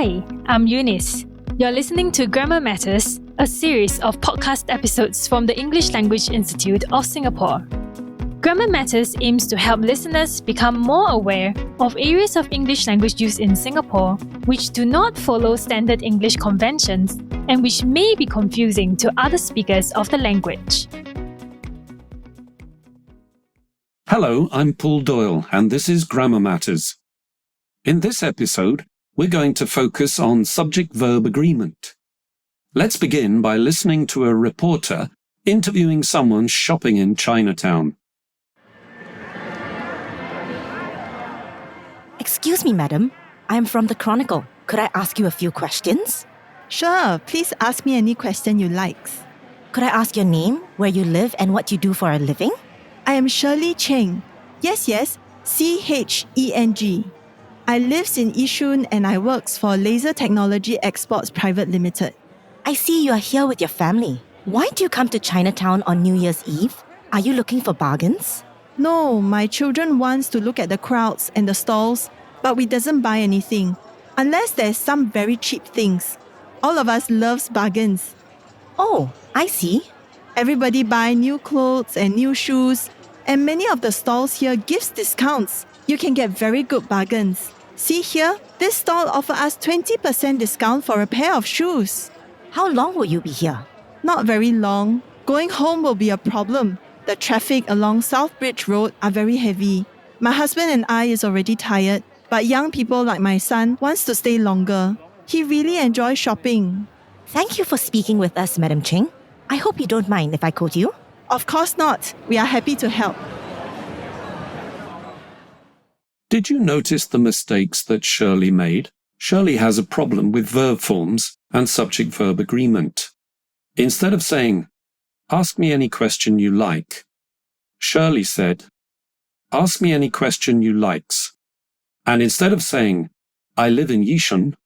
Hi, I'm Eunice. You're listening to Grammar Matters, a series of podcast episodes from the English Language Institute of Singapore. Grammar Matters aims to help listeners become more aware of areas of English language use in Singapore which do not follow standard English conventions and which may be confusing to other speakers of the language. Hello, I'm Paul Doyle, and this is Grammar Matters. In this episode, we're going to focus on subject-verb agreement. Let's begin by listening to a reporter interviewing someone shopping in Chinatown. Excuse me, madam. I am from the Chronicle. Could I ask you a few questions? Sure, please ask me any question you like. Could I ask your name, where you live, and what you do for a living? I am Shirley Cheng. Yes, Cheng. I lives in Yishun and I works for Laser Technology Exports Private Limited. I see you are here with your family. Why do you come to Chinatown on New Year's Eve? Are you looking for bargains? No, my children wants to look at the crowds and the stalls, but we doesn't buy anything, unless there's some very cheap things. All of us loves bargains. Oh, I see. Everybody buy new clothes and new shoes, and many of the stalls here gives discounts. You can get very good bargains. See here, this stall offers us 20% discount for a pair of shoes. How long will you be here? Not very long. Going home will be a problem. The traffic along South Bridge Road are very heavy. My husband and I is already tired, but young people like my son wants to stay longer. He really enjoys shopping. Thank you for speaking with us, Madam Cheng. I hope you don't mind if I quote you. Of course not. We are happy to help. Did you notice the mistakes that Shirley made? Shirley has a problem with verb forms and subject-verb agreement. Instead of saying, "Ask me any question you like," Shirley said, "Ask me any question you likes." And instead of saying, "I live in Yishun,"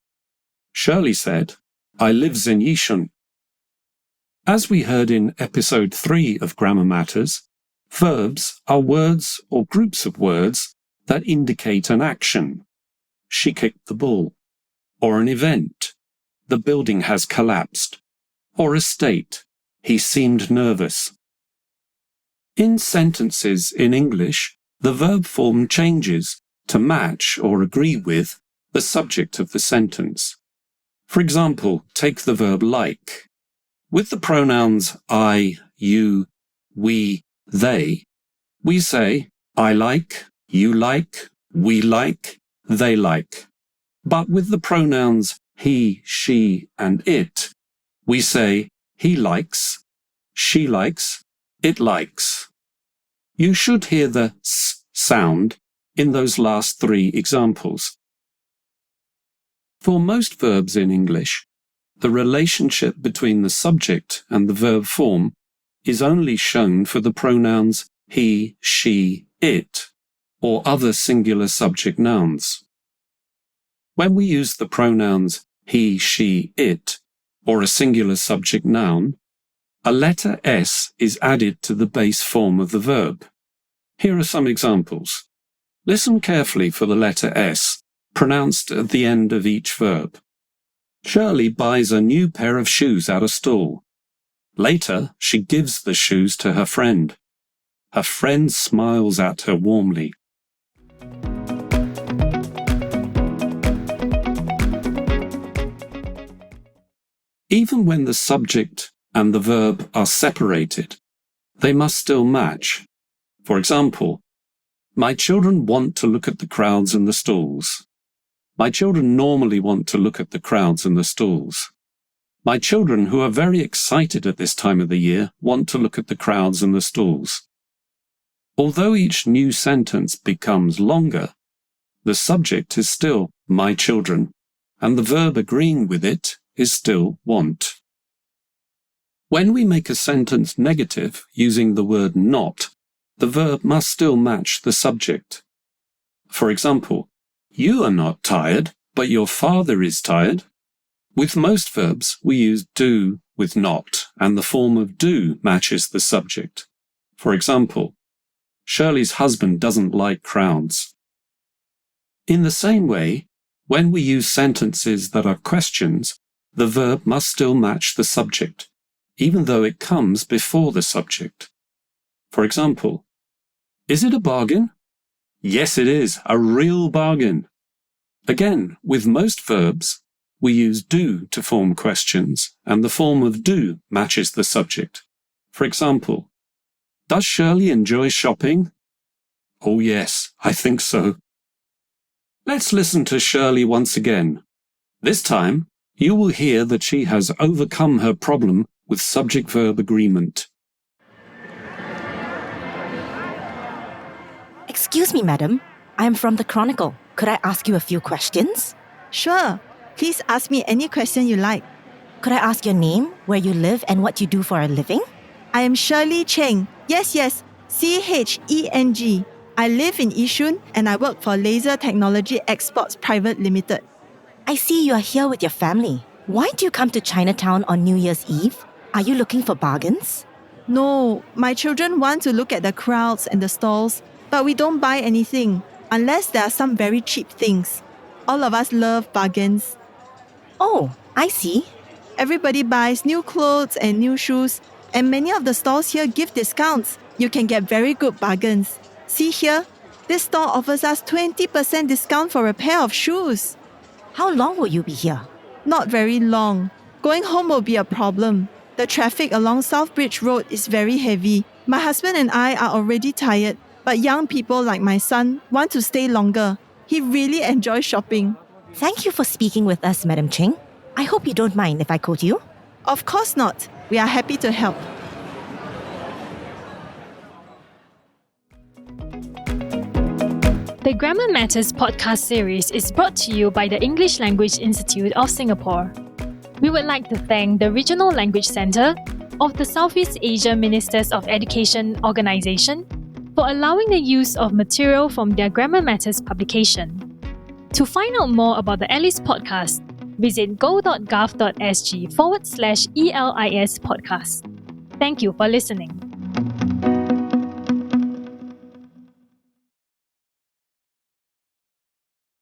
Shirley said, "I lives in Yishun." As we heard in episode 3 of Grammar Matters, verbs are words or groups of words that indicate an action. She kicked the ball. Or an event. The building has collapsed. Or a state. He seemed nervous. In sentences in English, the verb form changes to match or agree with the subject of the sentence. For example, take the verb like. With the pronouns I, you, we, they, we say I like, you like, we like, they like. But with the pronouns he, she, and it, we say he likes, she likes, it likes. You should hear the s sound in those last 3 examples. For most verbs in English, the relationship between the subject and the verb form is only shown for the pronouns he, she, it, or other singular subject nouns. When we use the pronouns he, she, it, or a singular subject noun, a letter S is added to the base form of the verb. Here are some examples. Listen carefully for the letter S, pronounced at the end of each verb. Shirley buys a new pair of shoes at a stall. Later, she gives the shoes to her friend. Her friend smiles at her warmly. Even when the subject and the verb are separated, they must still match. For example, my children want to look at the crowds and the stalls. My children normally want to look at the crowds and the stalls. My children, who are very excited at this time of the year, want to look at the crowds and the stalls. Although each new sentence becomes longer, the subject is still my children, and the verb agreeing with it is still want. When we make a sentence negative using the word not, the verb must still match the subject. For example, you are not tired, but your father is tired. With most verbs, we use do with not, and the form of do matches the subject. For example, Shirley's husband doesn't like crowds. In the same way, When we use sentences that are questions, the verb must still match the subject, even though it comes before the subject. For example, is it a bargain? Yes, it is, a real bargain. Again, with most verbs, we use do to form questions, and the form of do matches the subject. For example, does Shirley enjoy shopping? Oh yes, I think so. Let's listen to Shirley once again. This time, you will hear that she has overcome her problem with subject-verb agreement. Excuse me, madam. I am from the Chronicle. Could I ask you a few questions? Sure. Please ask me any question you like. Could I ask your name, where you live, and what you do for a living? I am Shirley Cheng. Yes, Cheng. I live in Yishun and I work for Laser Technology Exports Private Limited. I see you are here with your family. Why do you come to Chinatown on New Year's Eve? Are you looking for bargains? No, my children want to look at the crowds and the stalls, but we don't buy anything unless there are some very cheap things. All of us love bargains. Oh, I see. Everybody buys new clothes and new shoes, and many of the stalls here give discounts. You can get very good bargains. See here, this store offers us 20% discount for a pair of shoes. How long will you be here? Not very long. Going home will be a problem. The traffic along South Bridge Road is very heavy. My husband and I are already tired, but young people like my son want to stay longer. He really enjoys shopping. Thank you for speaking with us, Madam Cheng. I hope you don't mind if I quote you. Of course not. We are happy to help. The Grammar Matters podcast series is brought to you by the English Language Institute of Singapore. We would like to thank the Regional Language Centre of the Southeast Asia Ministers of Education organisation for allowing the use of material from their Grammar Matters publication. To find out more about the ALICE podcast, visit go.gov.sg/ELIS podcast. Thank you for listening.